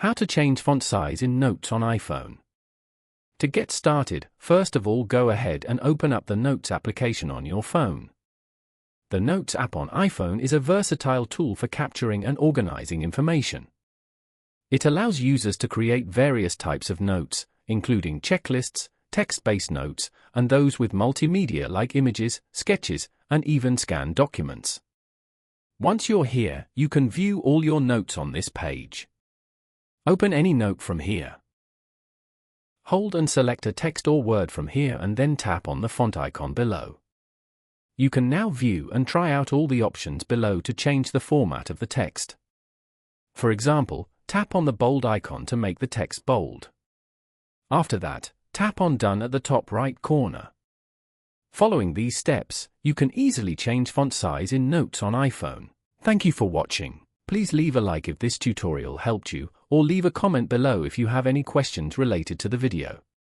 How to change font size in Notes on iPhone. To get started, first of all go ahead and open up the Notes application on your phone. The Notes app on iPhone is a versatile tool for capturing and organizing information. It allows users to create various types of notes, including checklists, text-based notes, and those with multimedia like images, sketches, and even scanned documents. Once you're here, you can view all your notes on this page. Open any note from here. Hold and select a text or word from here and then tap on the font icon below. You can now view and try out all the options below to change the format of the text. For example, tap on the bold icon to make the text bold. After that, tap on Done at the top right corner. Following these steps, you can easily change font size in Notes on iPhone. Thank you for watching. Please leave a like if this tutorial helped you, or leave a comment below if you have any questions related to the video.